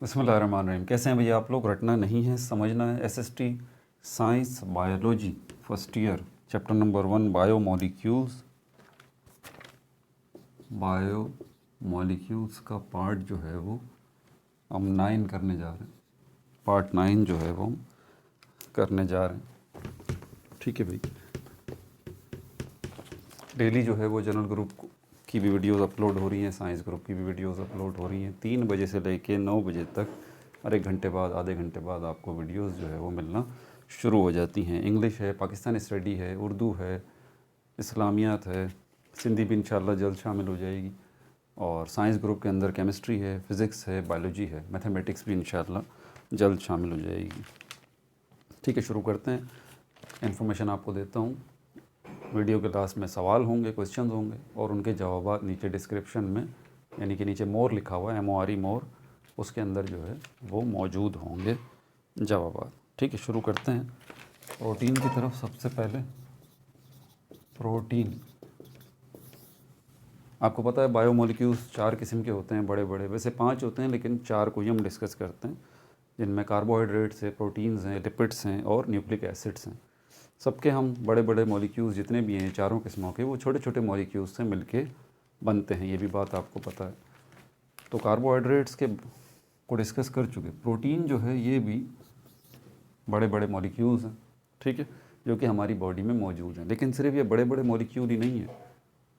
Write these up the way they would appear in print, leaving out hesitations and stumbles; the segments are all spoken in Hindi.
बिस्मिल्लाहिर्रहमानिर्रहीम। कैसे हैं भैया आप लोग? रटना नहीं है, समझना है। SST science biology first year chapter number 1 biomolecules का पार्ट जो है वो हम 9 करने जा रहे हैं। पार्ट 9 जो है वो हम करने जा रहे हैं। ठीक है भाई। डेली जो है वो जनरल ग्रुप की भी वीडियोस अपलोड हो रही हैं, साइंस ग्रुप की भी वीडियोस अपलोड हो रही हैं। 3 बजे से लेके 9 बजे तक हर 1 घंटे बाद, आधे घंटे बाद आपको वीडियोस जो है वो मिलना शुरू हो जाती हैं। इंग्लिश है, पाकिस्तानी स्टडी है, उर्दू है, इस्लामियात है, सिंधी भी इंशाल्लाह जल्द शामिल हो जाएगी। और साइंस ग्रुप के अंदर केमिस्ट्री है, फ़िज़िक्स है, बायोलॉजी है, मैथमेटिक्स भी इंशाल्लाह जल्द शामिल हो जाएगी। ठीक है, शुरू करते हैं। इन्फॉर्मेशन आपको देता हूँ। वीडियो के लास्ट में सवाल होंगे, क्वेश्चंस होंगे और उनके जवाब नीचे डिस्क्रिप्शन में, यानी कि नीचे मोर लिखा हुआ है, MORE मोर, उसके अंदर जो है वो मौजूद होंगे जवाब। ठीक है, शुरू करते हैं। प्रोटीन की तरफ सबसे पहले। प्रोटीन आपको पता है बायोमोलिक्यूल्स 4 किस्म के होते हैं, बड़े बड़े। वैसे 5 होते हैं लेकिन 4 को ही हम डिस्कस करते हैं, जिनमें कार्बोहाइड्रेट्स है, प्रोटीन्स हैं, लिपिड्स हैं और न्यूक्लिक एसिड्स हैं। सबके हम बड़े बड़े मॉलिक्यूल्स जितने भी हैं चारों किस्मों के, वो छोटे छोटे मॉलिक्यूल्स से मिलके बनते हैं। ये भी बात आपको पता है। तो कार्बोहाइड्रेट्स के को डिस्कस कर चुके। प्रोटीन जो है ये भी बड़े बड़े मॉलिक्यूल्स हैं, ठीक है, जो कि हमारी बॉडी में मौजूद हैं। लेकिन सिर्फ ये बड़े बड़े मॉलिक्यूल ही नहीं है,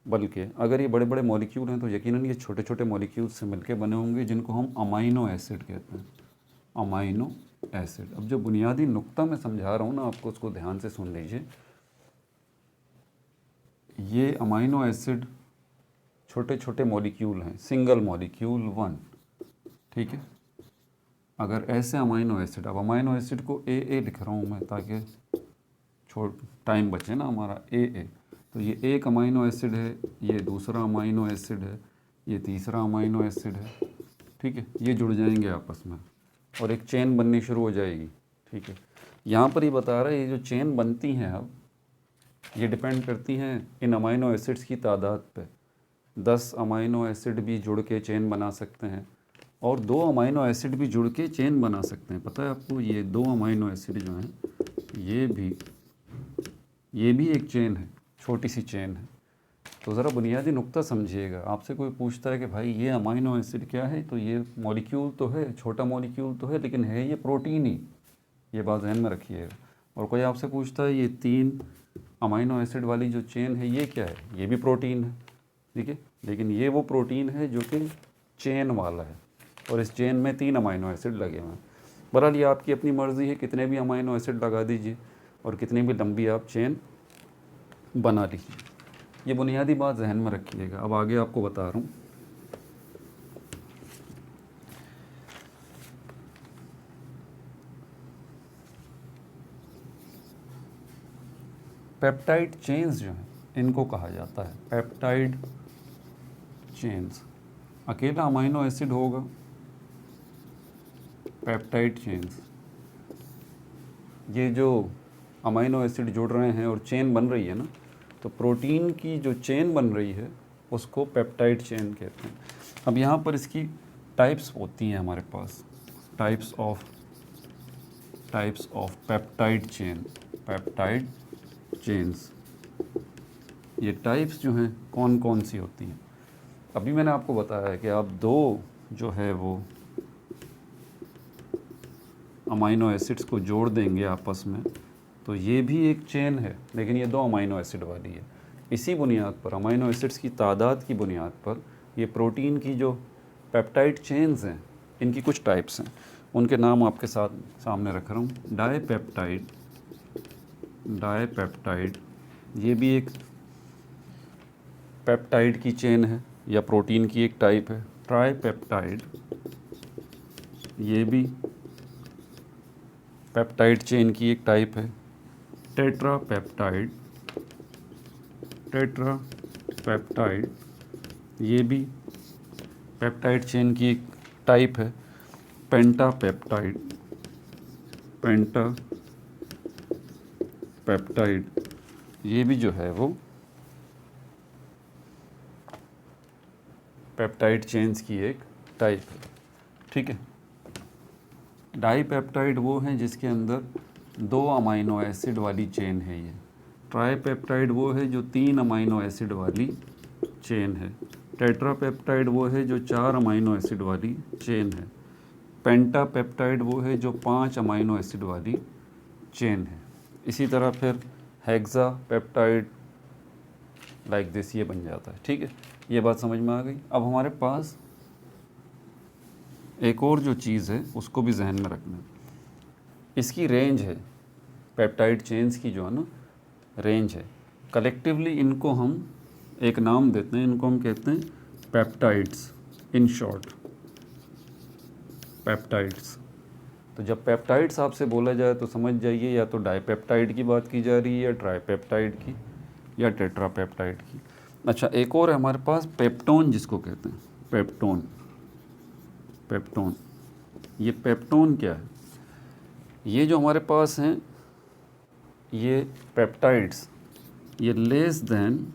बल्कि अगर ये बड़े बड़े मॉलिक्यूल हैं तो यकीनन ये छोटे छोटे मॉलिक्यूल्स से मिलके बने होंगे, जिनको हम अमाइनो एसिड कहते हैं। Amino acid. अब जो बुनियादी नुक्ता मैं समझा रहा हूँ ना आपको, उसको ध्यान से सुन लीजिए। ये अमाइनो एसिड छोटे छोटे मॉलिक्यूल हैं, सिंगल मॉलिक्यूल 1, ठीक है। अगर ऐसे अमाइनो एसिड, अब अमाइनो एसिड को ए लिख रहा हूँ मैं ताकि टाइम बचे ना हमारा। ए तो ये एक अमाइनो एसिड है, ये दूसरा अमाइनो एसिड है, ये तीसरा अमाइनो एसिड है, ठीक है। ये जुड़ जाएंगे आपस में और एक चेन बननी शुरू हो जाएगी, ठीक है। यहाँ पर ये बता रहा है ये जो चेन बनती हैं अब, ये डिपेंड करती हैं इन अमाइनो एसिड्स की तादाद पे। 10 अमाइनो एसिड भी जुड़ के चेन बना सकते हैं और 2 अमाइनो एसिड भी जुड़ के चेन बना सकते हैं। पता है आपको, ये 2 अमाइनो एसिड जो हैं ये भी एक चेन है, छोटी सी चेन है। तो ज़रा बुनियादी नुक्ता समझिएगा। आपसे कोई पूछता है कि भाई ये अमाइनो एसिड क्या है, तो ये मॉलिक्यूल तो है, छोटा मॉलिक्यूल तो है, लेकिन है ये प्रोटीन ही। ये बात ध्यान में रखिएगा। और कोई आपसे पूछता है ये 3 अमाइनो एसिड वाली जो चेन है ये क्या है, ये भी प्रोटीन है, ठीक है। लेकिन ये वो प्रोटीन है जो कि चेन वाला है और इस चेन में 3 अमाइनो एसिड लगे हुए हैं। बहरहाल ये आपकी अपनी मर्ज़ी है, कितने भी अमाइनो एसिड लगा दीजिए और कितनी भी लंबी आप चेन बना लीजिए। ये बुनियादी बात जहन में रखिएगा। अब आगे आपको बता रहा हूँ। पेप्टाइड चेन्स जो हैं इनको कहा जाता है पेप्टाइड चेन्स। अकेला अमाइनो एसिड होगा, पेप्टाइड चेन्स। ये जो अमाइनो एसिड जुड़ रहे हैं और चेन बन रही है ना, तो प्रोटीन की जो चेन बन रही है उसको पेप्टाइड चेन कहते हैं। अब यहाँ पर इसकी टाइप्स होती हैं हमारे पास, टाइप्स ऑफ पेप्टाइड चेन्स। ये टाइप्स जो हैं कौन कौन सी होती हैं, अभी मैंने आपको बताया है कि आप 2 जो है वो अमाइनो एसिड्स को जोड़ देंगे आपस में, तो ये भी एक चेन है, लेकिन ये 2 अमाइनो एसिड वाली है। इसी बुनियाद पर, अमाइनो एसिड्स की तादाद की बुनियाद पर, ये प्रोटीन की जो पेप्टाइड चेन्स हैं इनकी कुछ टाइप्स हैं। उनके नाम आपके सामने रख रहा हूँ। डाईपेप्टाइड, ये भी एक पेप्टाइड की चेन है या प्रोटीन की एक टाइप है। ट्राईपेप्टाइड, ये भी पेप्टाइड चेन की एक टाइप है। टेट्रापेप्टाइड, ये भी पेप्टाइड चेन की एक टाइप है। पेंटापेप्टाइड, ये भी जो है वो पेप्टाइड चेन्स की एक टाइप है, ठीक है। डाईपेप्टाइड वो है जिसके अंदर 2 अमाइनो एसिड वाली चेन है ये। ट्राईपेप्टाइड वो है जो 3 अमाइनो एसिड वाली चेन है। टेट्रापेप्टाइड वो है जो 4 अमाइनो एसिड वाली चेन है। पेंटापेप्टाइड वो है जो 5 अमाइनो एसिड वाली चेन है। इसी तरह फिर हेक्सा पेप्टाइड लाइक दिस ये बन जाता है। ठीक है, ये बात समझ में आ गई। अब हमारे पास एक और जो चीज़ है उसको भी जहन में रखना, इसकी रेंज है, पेप्टाइड चेन्स की जो है ना रेंज है। कलेक्टिवली इनको हम एक नाम देते हैं, इनको हम कहते हैं पेप्टाइड्स, इन शॉर्ट पेप्टाइड्स। तो जब पेप्टाइड्स आपसे बोला जाए तो समझ जाइए या तो डाईपेप्टाइड की बात की जा रही है, या ट्राईपेप्टाइड की, या टेट्रापेप्टाइड की। अच्छा, एक और है हमारे पास पेप्टोन, जिसको कहते हैं पेप्टोन। पेप्टोन, ये पेप्टोन क्या है? ये जो हमारे पास हैं ये पेप्टाइड्स, ये लेस देन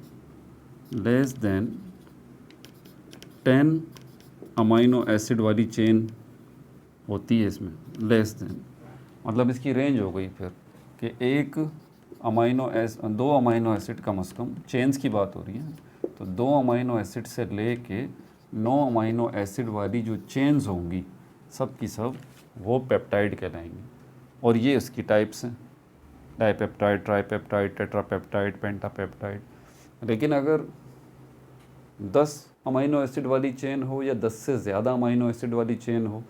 10 अमाइनो एसिड वाली चेन होती है इसमें। लेस देन मतलब इसकी रेंज हो गई फिर कि 2 अमाइनो एसिड कम से कम, चेन्स की बात हो रही है, तो 2 अमाइनो एसिड से ले के 9 अमाइनो एसिड वाली जो चेन्स होंगी सब की सब वो पेप्टाइड कहलाएंगी। और ये इसकी टाइप्स हैं, डाईपेप्टाइड, ट्राईपेप्टाइड, टेट्रापेप्टाइड, पेंटापेप्टाइड। लेकिन अगर 10 अमाइनो एसिड वाली चेन हो या 10 से ज़्यादा अमाइनो एसिड वाली चेन हो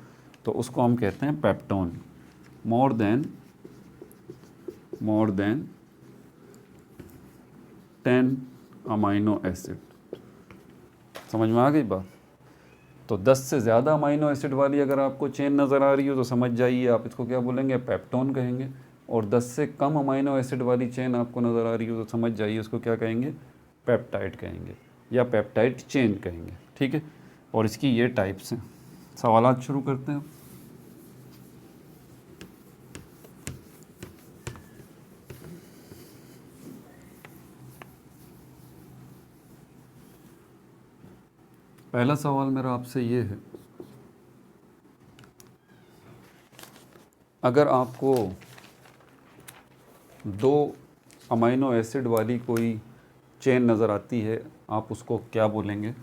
तो उसको हम कहते हैं peptone. More than 10 amino acid. समझ में आ गई बात? तो 10 से ज़्यादा अमाइनो एसिड वाली अगर आपको चेन नज़र आ रही हो तो समझ जाइए आप इसको क्या बोलेंगे, पेप्टोन कहेंगे। और 10 से कम अमाइनो एसिड वाली चेन आपको नज़र आ रही हो तो समझ जाइए उसको क्या कहेंगे, पेप्टाइड कहेंगे या पेप्टाइड चेन कहेंगे। ठीक है, और इसकी ये टाइप्स हैं। सवालात शुरू करते हैं। पहला सवाल मेरा आपसे ये है, अगर आपको 2 अमाइनो एसिड वाली कोई चेन नज़र आती है आप उसको क्या बोलेंगे?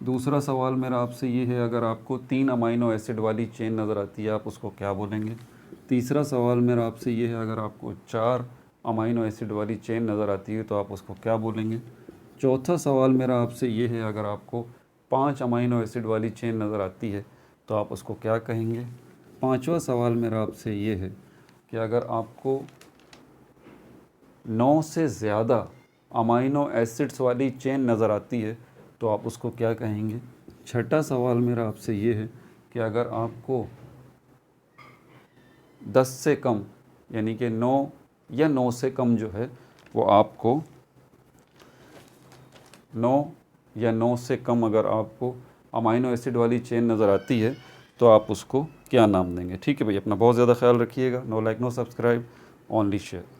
दूसरा सवाल मेरा आपसे ये है, अगर आपको 3 अमाइनो एसिड वाली चेन नज़र आती है आप उसको क्या बोलेंगे? तीसरा सवाल मेरा आपसे ये है, अगर आपको 4 अमाइनो एसिड वाली चेन नज़र आती है तो आप उसको क्या बोलेंगे? चौथा सवाल मेरा आपसे ये है, अगर आपको 5 अमाइनो एसिड वाली चेन नज़र आती है तो आप उसको क्या कहेंगे? पांचवा सवाल मेरा आपसे ये है कि अगर आपको 9 से ज़्यादा अमाइनो एसिड्स वाली चेन नज़र आती है तो आप उसको क्या कहेंगे? छठा सवाल मेरा आपसे ये है कि अगर आपको 10 से कम यानी कि 9 या 9 से कम जो है वो आपको 9 या 9 से कम अगर आपको अमाइनो एसिड वाली चेन नज़र आती है तो आप उसको क्या नाम देंगे? ठीक है भाई, अपना बहुत ज़्यादा ख्याल रखिएगा। No like no subscribe, only share.